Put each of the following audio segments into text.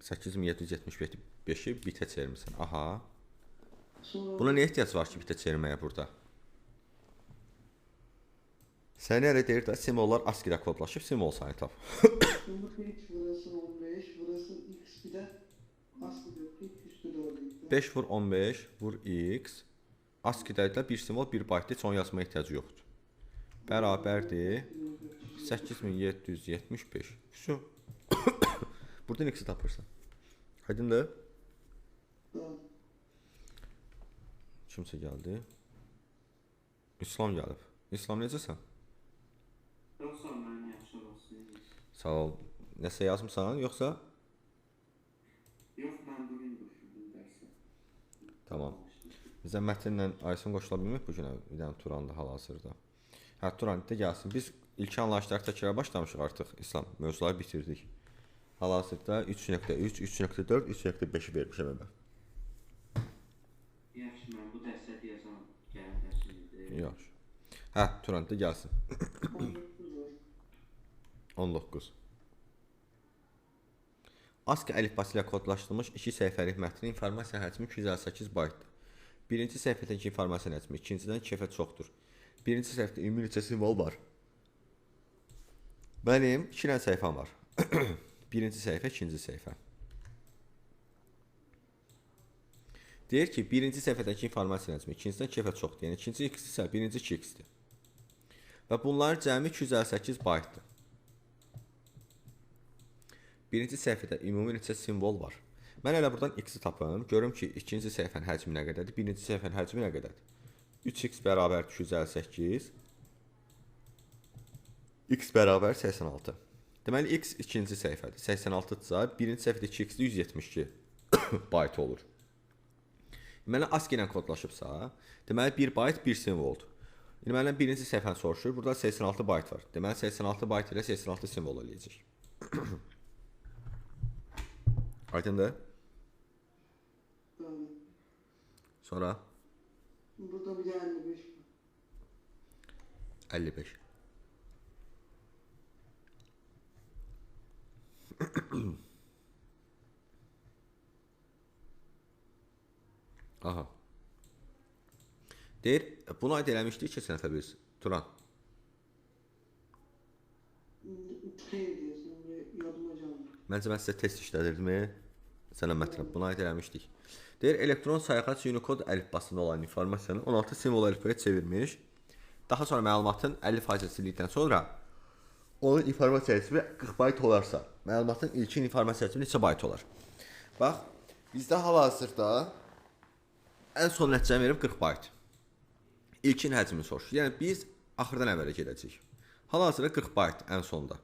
8775-i bitə çevirmirsən. Aha. Buna nə ehtiyac var ki, bitə çevirməyə burada? Səni elə deyir də, simvollar ASCII-də kodlaşıb, simvol sayını tap. Burası 15, burası x bir de ASCII 4 üstü 4. 5 vur 15 vur x. ASCII-də bir simvol 1 baytdır, heç onu yazmaya ehtiyacı yoxdur. Bərabərdir 8775. Şu. Buradan x-i tapırsan. Aydındır? Kimsə gəldi? İslam gəlib. İslam necəsən? Sağ ol. Nəsə yazmısan, yoxsa? Yox, mən bugün qoşuldum dərsə. Tamam. Bizə mətnlə Aysun qoşula bilmək bu günə bir dənə Turan'da hal-hazırda. Hə, Turan da gəlsin. Biz ilk anlayışları təkrara başlamışıq artıq. İslam mövzuları bitirdik. Hal-hazırda 3.3, 3.4, 3.5-i vermişəm əvvəl. Yaxşı, mən bu dərsə deyəsən gələn dərsimizdir. Yaxşı. Hə, Turan da gəlsin. 19. ASCII əlifbası ilə kodlaşdırılmış 2 səhifəlik mətnin informasiya həcmi 258 baytdır. Birinci səhifədəki informasiya həcmi ikincidən 2 dəfə çoxdur. Birinci səhifədə ümumi neçə simvol var? Mənim 2 dənə səhifəm var. Birinci səhifə, ikinci səhifə. Deyir ki, birinci səhifədəki informasiya həcmi ikincidən 2 dəfə çoxdur. Yəni ikinci x isə birinci 2x-dir. Və bunların cəmi 258 baytdır. Birinci səhifədə ümumi neçə simvol var? Mən elə buradan x-i tapım. Görüm ki, ikinci səhifənin həcmi nə qədərdir? Birinci səhifənin həcmi nə qədərdir? 3x bərabər 258. X bərabər 86. Deməli, x ikinci səhifədir. 86-dırsa, birinci səhifədə 2x-də 172 bayt olur. Deməli, ASCII ilə kodlaşıbsa, deməli, 1 bayt 1 simvoldur. Deməli, birinci səhifəni soruşur. Burada 86 bayt var. Deməli, 86 bayt ilə 86 simvol eləyəcək. Aydındır? Sonra? Burada bir de 55 var. 55. Aha. Deyir, bunu aid eləmişdik keçən dəfə biz, Turan. Xeyr diyorsun, yadıma canlı. Məncə mən sizə test işlədirdim. Sənə mətləb, buna aid eləmişdik. Deyir, elektron sayğac Unicode əlifbasında olan informasiyanı 16 simvol əlifbaya çevirmiş. Daha sonra məlumatın 50% sildikdən sonra onun informasiya həcmi 40 bayt olarsa, məlumatın ilkin informasiya həcmi neçə bayt olar? Bax, bizdə hal-hazırda ən son nəticəni verib 40 bayt. İlkin həcmini soruşur. Yəni biz axırdan əvvələ gedəcəyik. Hal-hazırda 40 bayt ən sonda.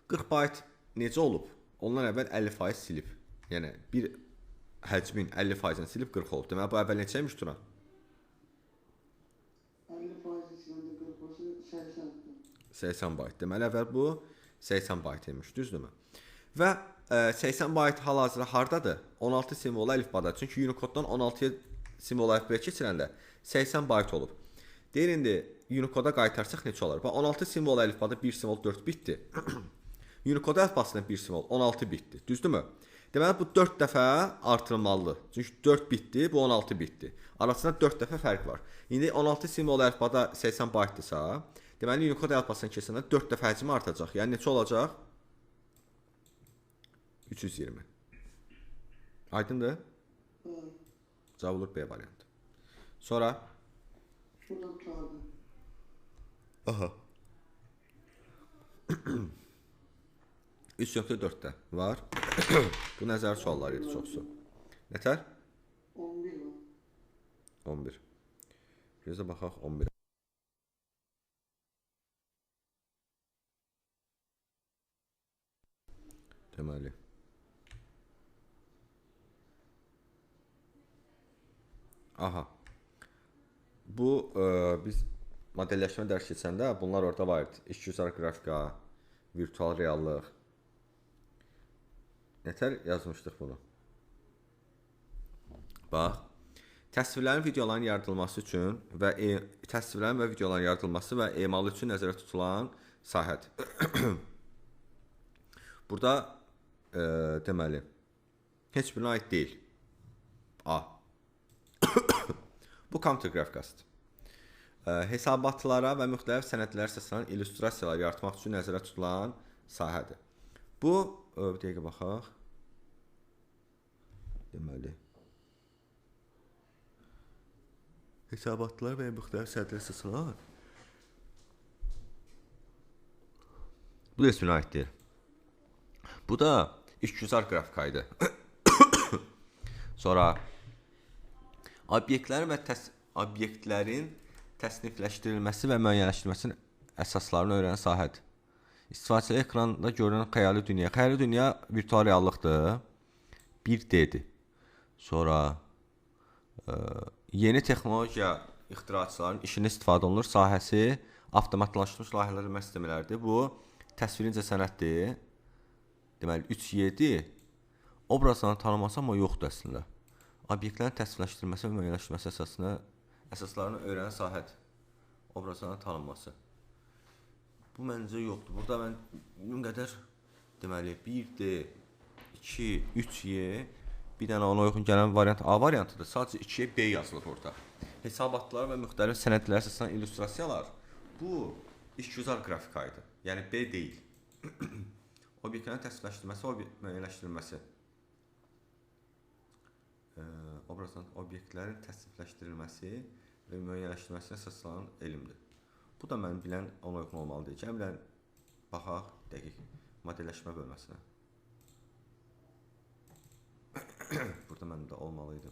40 bayt necə olub? Ondan əvvəl 50% silib. Yəni bir həcmin 50%-ni silib 40 olub. Deməli bu əvvəl neçəymiş Turan? 50% silende 40'sı 80. 80 bayt. Deməli əvvəl bu 80 bayt imiş, düzdürmü? Və 80 bayt hal-hazırda hardadır? 16 simvol əlifbada. Çünki Unicode-dan 16 simvol əlifbaya keçirəndə 80 bayt olub. Deyir indi Unicode-a qaytarsaq neçə olar? Bax 16 simvol əlifbada 1 simvol 4 bitdir. Unicode əlifbasında 1 simvol 16 bitdir. Düzdürmü? Deməli bu 4 dəfə artırılmalıdır. Çünki 4 bitdi, bu 16 bitdi. Arasında 4 dəfə fərq var. İndi 16 simvol əlifbada 80 baytdırsa, deməli Unicode əlifbasına keçəndə 4 dəfə həcmi artacaq. Yəni neçə olacaq? 320. Aydındır? Cavab olur B variantı. Sonra? Burada tutardı. Aha. 3.4'də var. Bu nəzər sualları idi çoxsu. Nətər? 11 var. 11. Gözə baxaq 11. Deməli. Aha. Bu biz modelləşmə dərs keçəndə bunlar orada var idi. İşgüzar qrafika, virtual reallıq. Nətər yazmışdıq bunu? Bax. Təsvirlərin videoların yaradılması üçün və təsvirlərin və videoların yaradılması və emalı üçün nəzərdə tutulan sahədir. Burada deməli heç birinə aid deyil. A. Bu kompüter qrafikasıdır. Hesabatlara və müxtəlif sənədlərə əsaslanan illüstrasiyalar yaratmaq üçün nəzərdə tutulan sahədir. Bu, bir dəqiqə baxaq. Deməli, hesabatlar və müxtəlif sənədlərə əsaslanan bu da heç birinə aid deyil. Bu da işgüzar qrafikaydı. Sonra obyektlərin təsnifləşdirilməsi və müəyyənləşdirilməsinin əsaslarını öyrənən sahədir. İstifadəçi ekranda görünən xəyali dünya. Xəyali dünya virtual reallıqdır. 1D-dir. Sonra yeni texnologiya ixtiraçıların işində istifadə olunur. Sahəsi avtomatlaşmış layihələrlə sistemlərdir. Bu təsvirincə sənətdir. Deməli 3Y-dir. Obrazlarını tanınması amma yoxdur əslində. Obyektlərin təsvirləşdirilməsi və müəyyənləşdirilməsi əsaslarını öyrənən sahədir. Obrazların tanınması. Bu məncə yoxdur. Burada mən qədər deməli 1D, 2, 3Y, bir dənə ona uyğun gələn variant A variantıdır. Sadəcə 2Y, B yazılır orada. Hesabatlar və müxtəlif sənədlərə əsaslanan illüstrasiyalar bu işgüzar qrafikaydı. Yəni B deyil. Obyektlərin təsvirləşdirilməsi və müəyyənləşdirilməsi. Obyektlərin təsnifləşdirilməsi və müəyyənləşdirilməsinə əsaslanan elmdir. Bu da mən bilən ona uyğun olmalıdır. Gəlin baxaq dəqiq modelləşmə bölməsinə. Burada mənim də olmalıydı.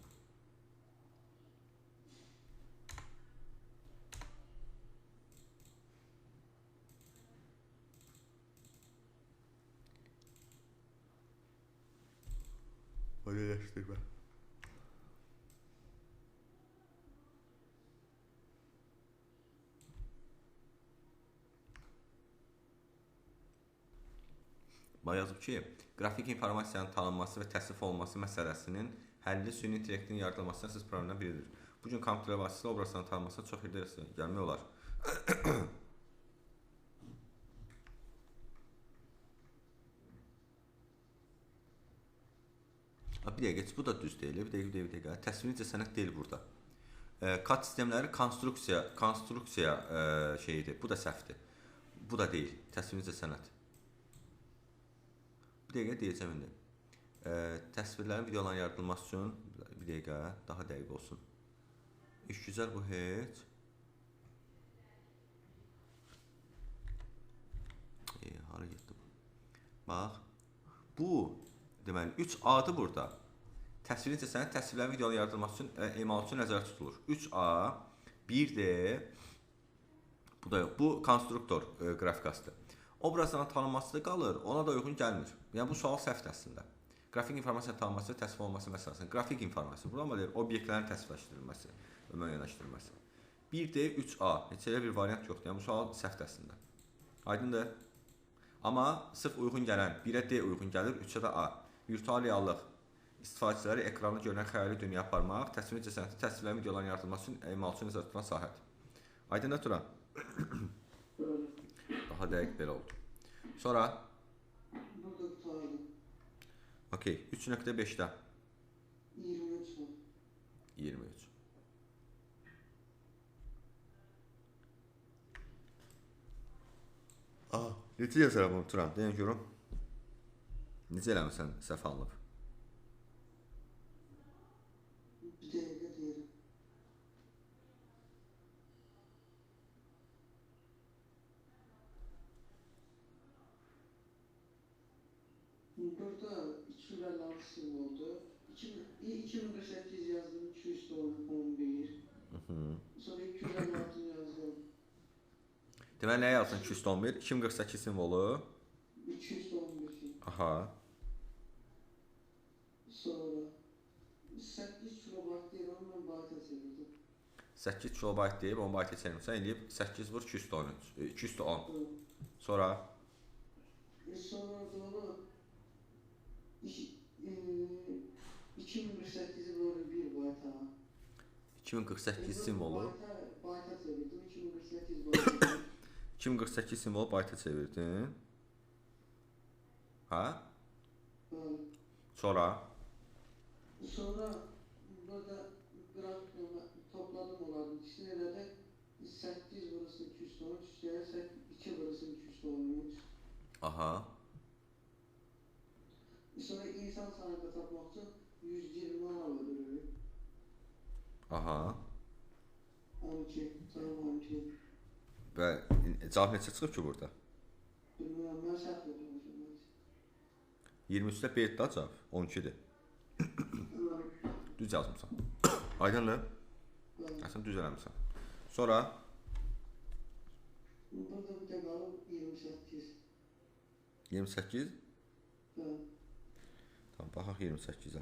Modelləşdirmə. Yazıb ki, qrafik informasiyanın tanınması və təsnif olunması məsələsinin həlli süni intellektin yaradılmasına əsas problemlərdən biridir. Bu gün kompüter vasitəsilə obrazların tanınmasına çox irəli gəlmək olar. Bir dəqiqə, bu da düz deyil. Bir dəqiqə. Təsvirincə sənət deyil burada. Kad sistemləri konstruksiya şeyidir. Bu da səhvdir. Bu da deyil. Təsvirincə sənət. Bir dəqiqə deyəcəm indi. Təsvirlərin, videoların yaradılması üçün bir dəqiqə daha dəqiq olsun. İşgüzar bu heç. Hara getdi bu? Bax. Bu deməli 3A-dır burada. Təsvirincə sənət təsvirlərin, videoların yaradılması üçün emal üçün nəzərdə tutulur. 3A, 1D. Bu da yox. Bu konstruktor qrafikasıdır. Obrazların tanınması da qalır, ona da uyğun gəlmir. Yəni bu sual səhvdir əslində. Qrafik informasiyanın tanınması və təsvir olunması məsələsində qrafik informasiya, burada deyir, obyektlərin təsvirləşdirilməsi və müəyyənləşdirilməsi. 1D, 3A, heç elə bir variant yoxdur. Yəni bu sual səhvdir əslində. Aydındır? Amma sırf uyğun gələn, 1-ə D uyğun gəlir, 3-ə də A. Virtual reallıq istifadəçiləri ekranda görünən xəyali dünya aparmaq, təsvirincə sənəti təsvirlərin, videoların yaradılması üçün emal üçün nəzərdə tutulan sahədir. Aydındır Turan? Daha dəqiq belə oldu. Sonra burada qutardım. okey, 3.5-də 23 var. 23. Necə yazıram bunu Turan? Deyən görüm. Necə eləmirsən səhv alınıb? Bir dəqiqə deyirəm. Burada 256 simvoldu. 2048 yazdım, 211. Sonra 256 yazdım. Deməli, nəyə yazsın 211? 2048 simvolu. 211. Aha. Sonra 8 kilobayt deyil, onu mən bayta çevirdim. 8 kilobayt deyib, 10 bayta çevirmişsən, eləyib 8 vur 210. Sonra Sonra da onu 2048'i böyle bir bayta. 2048 simvolu. Bayta çevirdim, 2048 bayta. 2048 simvolu bayta çevirdin. Ha? Böyle. Sonra Sonra burada qrafiklə topladım onların ikisini, elə də 8 burası 213, yəni 2 burası 213. Aha. Sonra insan sayında tapmaq üçün 120 alırıq. Aha. 12, sayım 12. Və cavab neçə çıxıb ki burada? Bilmirəm, mən səhv etmişəm. 23-də B daha cavab 12-dir. Düz yazmısan. Aydındır? Sən düz eləmirsən. Sonra Burada bir də qalıb 28. 28. Hə. Tamam, baxaq 28-ə.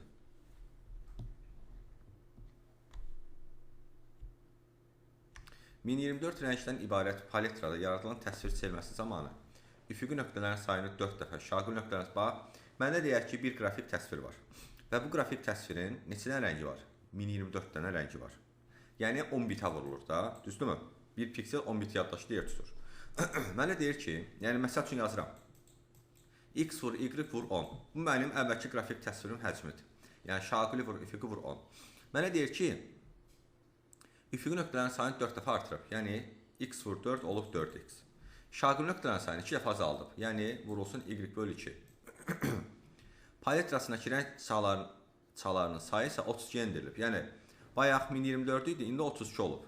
(1024) rəngdən ibarət paletrada yaradılan təsvir çevirməsi zamanı üfüqi nöqtələrin sayını 4 dəfə, şaqil nöqtələrin bax, məndə deyək ki, bir qrafik təsvir var. Və bu qrafik təsvirin neçə dənə rəngi var? 1024 dənə rəngi var. Yəni 10 bitə vurulur da, düzdürmü? Bir piksel 10 bit yaddaşda yer tutur. Mənə deyir ki, yəni məsəl üçün yazıram. X vur, Y vur 10. Bu mənim əvvəlki qrafik təsvirim həcmidir. Yəni şaqili vur, üfüqi vur 10. Mənə deyir ki, üfüqi nöqtələrin sayını 4 dəfə artırıb. Yəni X vur 4 olub 4X. Şaqili nöqtələrin sayını 2 dəfə azaldıb. Yəni vurulsun Y bölü 2. Paletrasındakı rəng çalarının sayı isə 32 endirilib. Yəni bayaq 1024 idi, indi 32 olub.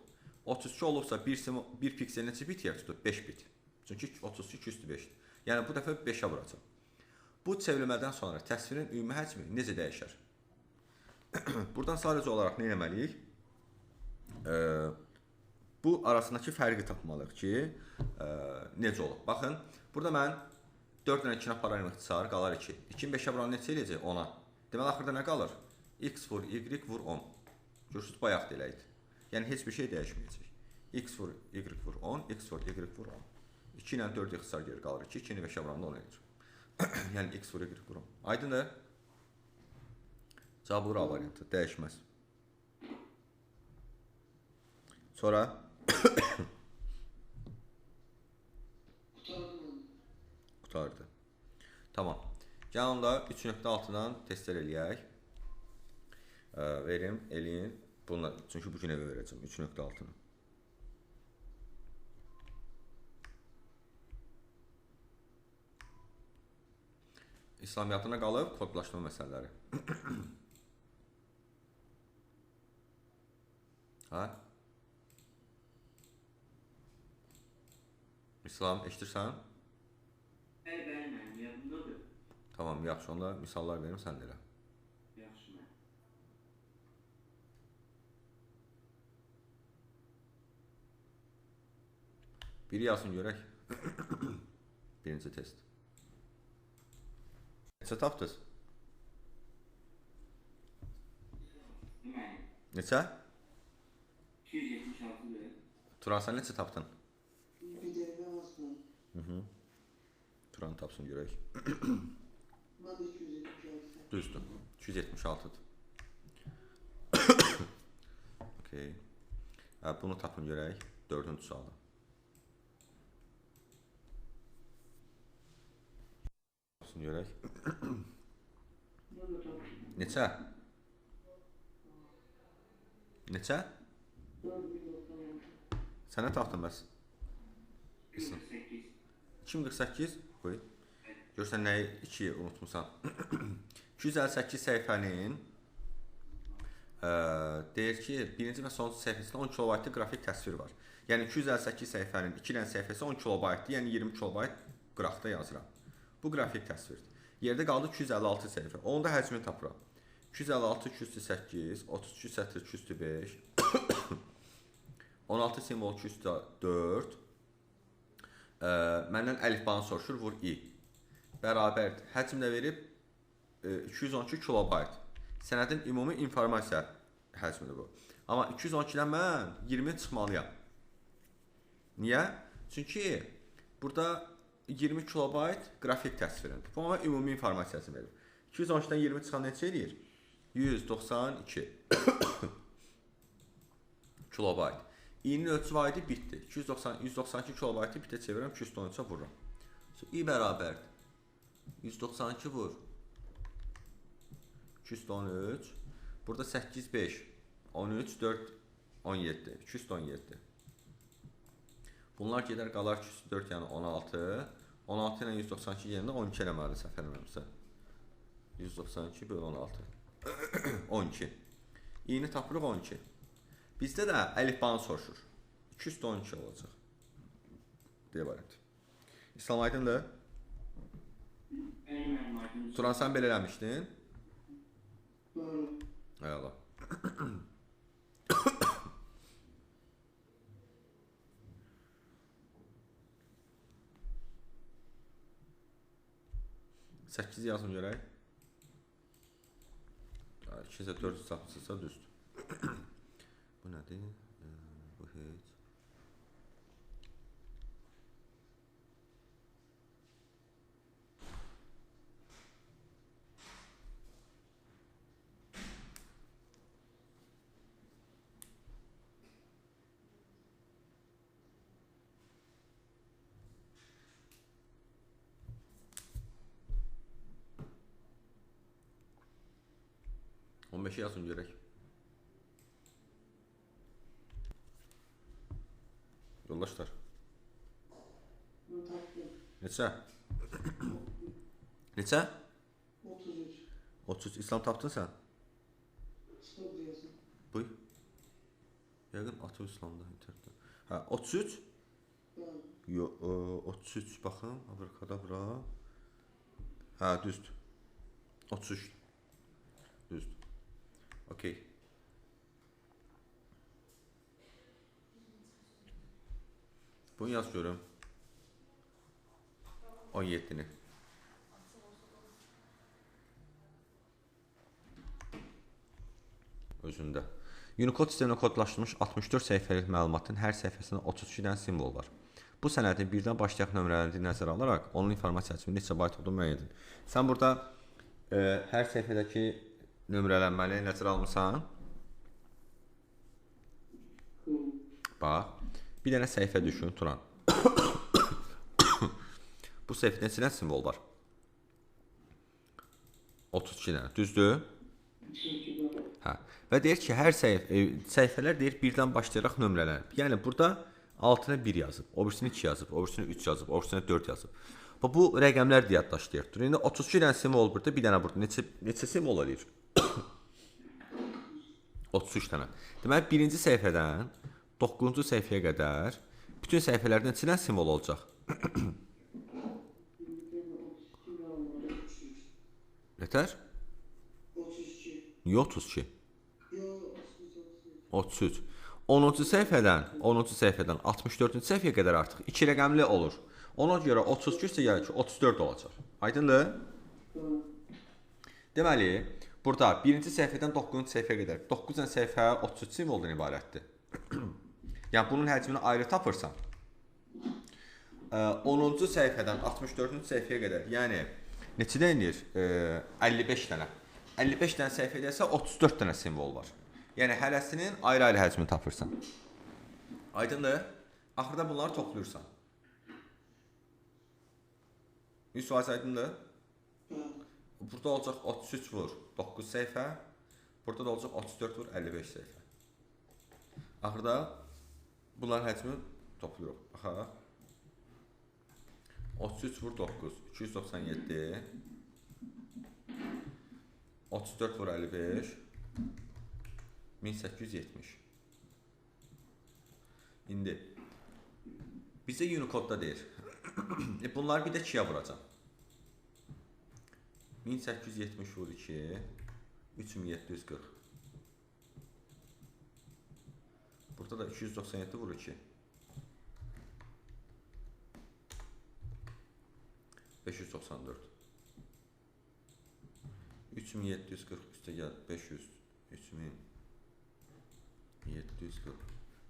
32 olubsa bir piksel neçə bit yer tutur? 5 bit. Çünki 32 üstü 5-dir. Yəni bu dəfə 5-ə vuracaq. Bu çevrilmədən sonra təsvirin ümumi həcmi necə dəyişər? Buradan sadəcə olaraq nə etməliyik? Bu arasındakı fərqi tapmalıyıq ki, necə olur? Baxın, burada mən 4 dənə 2-nə paralel ixtisar qalar 2. 2-ni 5-ə vuran neçə eləyəcək? 10-a. Deməli, axırda nə qalır? X vur, Y vur 10. Görürsünüz, bayaq da eləydi. Yəni, heç bir şey dəyişməyəcək. X vur, Y vur 10, X vur, Y vur 10. 2 ilə 4 ixtisar geri qalır 2, 2-ni 5-ə vuranda 10 eləyir. Yəni, X vur, Y vur 10. Aydındır? Cavab ura variantı, dəyişməz. Sonra qutardı. Tamam. Gəl onda 3.6-dan testlər eləyək. Verim, eləyin. Bunlar, çünki bu günə verəcəm 3.6-nı. İslamiyyatına qalıb kodlaşma məsələləri. Ha? İslam, eşitirsən? Bəli, mənim yadımdadır. Tamam, yaxşı. Onda misallar verim, sən də elə. Yaxşı mən. Biri yazın görək. Birinci test. Neçə tapdınız? Mənim. Neçə? 276-dır. Turan, sən neçə tapdın? Bir dəqiqə azdır. Turan tapsın görək. Mən də 276. Düzdür. 276-dır. Okay. Bunu tapın görək. 4-cü sualı. Tapsın görək. Neçə? Neçə? Sənə tapdın bəs? 248. 2048? Qoy. Görsən nəyi 2-yi unutmusan. 258 səhifənin deyir ki, birinci və sonuncu səhifəsində 10 kilobaytlıq qrafik təsvir var. Yəni 258 səhifənin 2 dənə səhifəsi 10 kilobaytdır, yəni 20 kilobayt qrafda yazıram. Bu qrafik təsvirdir. Yerdə qaldı 256 səhifə. Onun da həcmini tapıram. 256 208, 32 sətr 205, 16 simvol 204. Məndən əlifbanı soruşur, vur i. Bərabərdir. Həcm də verib 212 kilobayt. Sənədin ümumi informasiya həcmidir bu. Amma 212-dən mən 20 çıxmalıyam. Niyə? Çünki burada 20 kilobayt qrafik təsvirindir. Bu amma ümumi informasiyası verir. 212-dən 20 çıxan neçə eləyir? 192 kilobayt. İ'nin ölçü vahidi bitdi. 192 kilobaytı bitə çevirəm, 213-ə vururam. I bərabərdir. 192 vur. 213 Burada 8, 5, 13, 4, 17, 217. Bunlar gedər qalar 204, yəni 16. 16 ilə 192 yerində 12 eləməlidir səhv eləmirəmsə. 192 bölü 16. 12. İyini tapırıq 12. Bizdə də əlifbanı soruşur. 212 olacaq. Deyə variant. İslam aydındır? Bəli müəllim, aydındır. Turan, sən belə eləmişdin? Doğru. Əla. Səkkiz yazım görək. 2-sə 4 sapsızsa düzdür. Bu nədir? Bu heç. On beşi yazın görək. Yoldaşlar. Bunu tapdım. Neçə? Neçə? 33. 33. İslam tapdın sən? Stop diyorsun. Buy. Yəqin atı İslamda internetdə. Hə, 33. Doğru. Yo, 33 baxın, abrikadabra. Hə, düzdür. 33. Düzdür. Okey. Bunu yaz görüm. 17-ni. Özündə. Unicode sisteminə kodlaşdırılmış 64 səhifəlik məlumatın hər səhifəsində 32 dənə simvol var. Bu sənədin birdən başlayaq nömrələndiyi nəzərə alaraq onun informasiya həcmi neçə bayt olduğunu müəyyən edin. Sən burada hər səhifədəki nömrələnməni nəzərə almısan? Bax, bir dənə səhifə düşün, Turan. Bu səhifədə neçə dənə simvol var? 32 dənə, düzdür? Hə. Və deyir ki, hər səhifələr deyir birdən başlayaraq nömrələnib. Yəni burada altına 1 yazıb, o birisini 2 yazıb, o birisini 3 yazıb, o birisini 4 yazıb. Bu rəqəmlər deyə yaddaşlayır. İndi 32 dənə simvol burada, bir dənə burada. Neçə simvol eləyir? 33 dənə. Deməli, birinci səhifədən 9-cu səhifəyə qədər bütün səhifələrdə neçə dənə simvol olacaq? Nətər? 32. Niyə 32? Yo, 33. 10-cu səhifədən 64-cü səhifəyə qədər artıq 2 rəqəmli olur. Ona görə 32 isə yəni ki 34 olacaq. Aydındır? Deməli, burada birinci səhifədən 9-cu səhifəyə qədər 9 dənə səhifə 33 simvoldan ibarətdir. Yəni bunun həcmini ayrı tapırsan. 10-cu səhifədən 64-cü səhifəyə qədər, yəni neçə dənə? 55 dənə. 55 dənə səhifədə isə 34 dənə simvol var. Yəni hərəsinin ayrı-ayrı həcmini tapırsan. Aydındır? Axırda bunları toplayırsan. 100% aydındır? Burada olacaq 33 vur 9 səhifə. Burada da olacaq 34 vur 55 səhifə. Axırda bunların həcmini toplayırıq. Baxaq. 33 vur 9 297. 34 vur 55 1870. İndi bizə Unicode-da deyir. Bunları bir də 2-yə vuracam. 1870 vur 2 3740. Burada da 297 vur 2 594. 3740 üstə gəl 500 3740.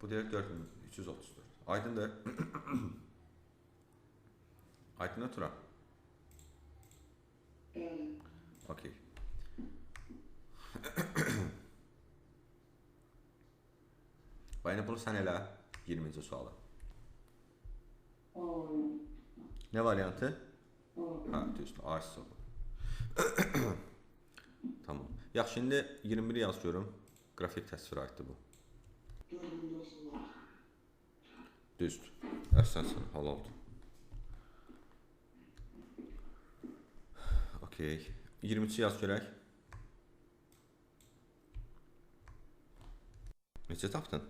Bu deyir 4334. Aydındır? Aydındır Turan? Okey. Bayını bunu sən elə 20-ci sualı. Ne variantı? Ha, düzdür. A soru. Tamam. Yaxşı, indi 21 yazıyorum. Qrafik təsvir aiddir bu. 4096. Düzdür. Əhsənsən, halaldır. Okey. 23 yaz görək. Neçə tapdın?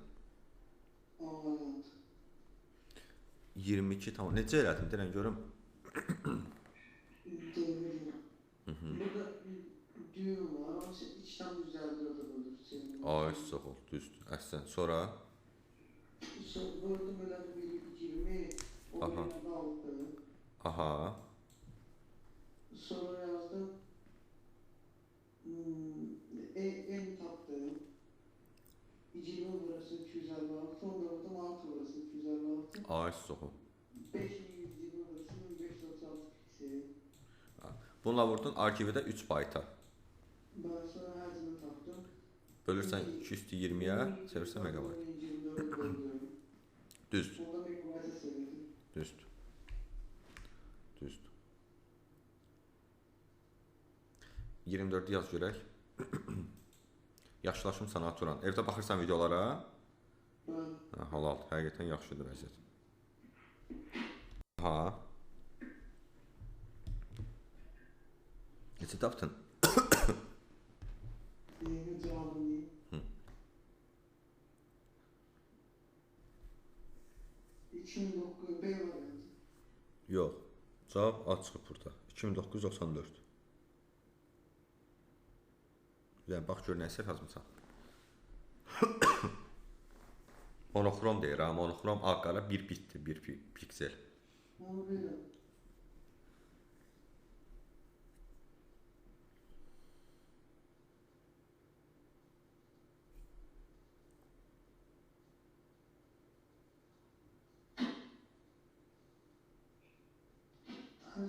22 tamam. Necə elədin? Deyirəm görüm. Burada düğüm var. Onun için içten düzeldi olur. Ay, sağ ol. Düzdür. Əhsən. Sonra? Burada böyle bir 20. O Aha. bir altı. Aha. Sonra yazdım. En taptığım. 20 burası 256. Onda vurdum 6 burası 256. Ay, sağ ol. 5120 burası 1536 piksel. Bununla vurdun arkividə 3 bayta. Ben sonra hacını taptım. Bölürsən 220-yə, çevirsən megabayt. Düzdür. Onda megabayta söyledim. Düzdür. Düzdür. 24 yaz görək. Yaşlaşım sana Turan. Evdə baxırsan videolara. Ben Halal, həqiqətən yaxşıdır vəziyyət. Ha. Neçə tapdın? yeni cevabım değil. Hı. 2009 B variantı. Yox. Cavab açıq burada. 2994. Yəni bax gör nə səhv yazmısan. Monoxrom deyir ha, monoxrom ağ-qara bir bitdir, bir piksel. Onu biliyorum.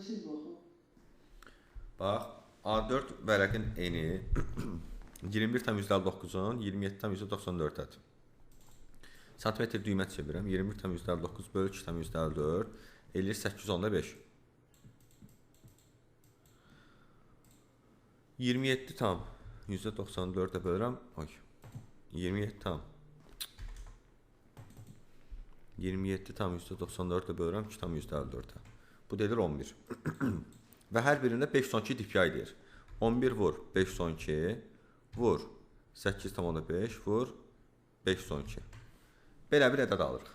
Siz bakın. Bax, A4 vərəqin eni 21,9-un 27,94-dədir. Santimetr düymə çevirəm. 21,59 bölü 2,54 eləyir 8,5. 27 tam %94-ə bölürəm. Ay. 27 tam. 27 tam %94-ə bölürəm 2,54-ə. Bu deyilir 11. Və hər birində 5,2 dip yay deyir. 11 vur 5,2 vur 8,5 vur 5,2. Belə bir ədəd alırıq.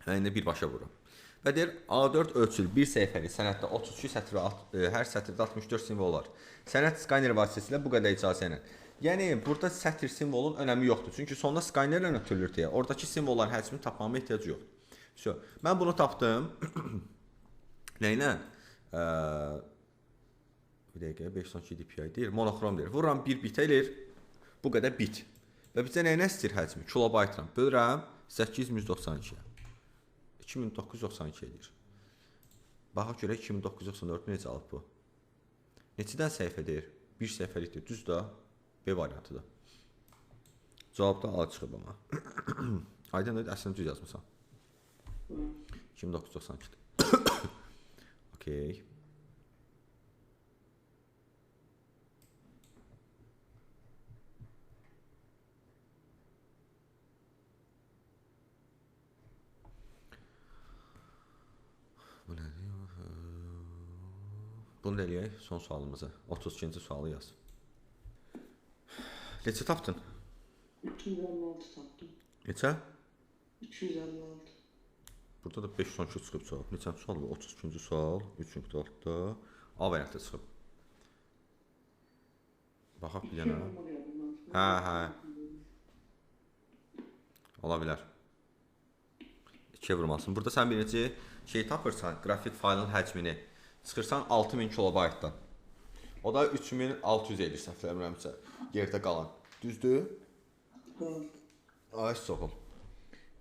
Yəni birbaşa vururam. Və deyir A4 ölçülü bir səhifəli sənəddə 32 sətr və hər sətirdə 64 simvol var. Sənəd skaner vasitəsilə bu qədər icazə ilə. Yəni burada sətr simvolun önəmi yoxdur. Çünki sonda skanerlə ötürülür deyə. Oradakı simvolların həcmini tapmama ehtiyac yox. So, mən bunu tapdım. Nə ilə? Bir dəqiqə 5,2 dpi deyir. Monoxrom deyir. Vururam 1 bit eləyir. Bu qədər bit. Və bizə nə istəyir həcmi? Kilobaytla bölürəm 8192-yə. 2992 edir. Baxaq görək 2994 necə alıb bu? Neçədən səhifə deyir? Bir səhifəlikdir. Düz də B variantıdır. Cavabda A çıxıb amma. Aydındır, əslində düz yazmısan. 2992-dir. Okey. Bu nədir? Bunu da eləyək, son sualımızı. 32-ci sualı yaz. Neçə tapdın? 256 tapdım. Neçə? 256. Burada da 512 çıxıb cavab. Neçənci sual bu? 32-ci sual. 3.6-da A variantı çıxıb. Baxaq bir dənə. Hə. Ola bilər. 2-yə vurmalısın. Burada sən birinci şey tapırsan, qrafik faylın həcmini. Çıxırsan 6000 kilobaytdan. O da 3600 edir səhvləmirəmsə yerdə qalan. Düzdür? Ay soğul.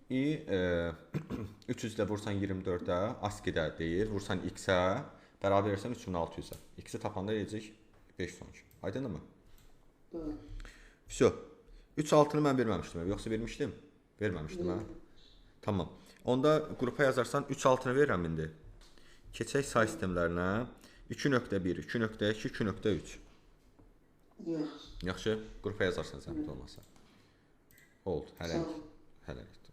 300 ilə vursan 24-ə, ASCII-də deyir. Vursan X-ə, bərabər versən 3600-ə. X-i tapanda eləyəcək 512. Aydındır mı? Vəsə. 3.6-nı mən verməmişdim. Yoxsa vermişdim? Verməmişdim hə? Tamam. Onda qrupa yazarsan 3.6-nı verirəm indi. Keçək say sistemlərinə. 2.1, 2.2, 2.3. Yaxşı. Yaxşı, qrupa yazarsan zəhmət olmasa. Oldu, Sağ hələlik. ol. Hələlik.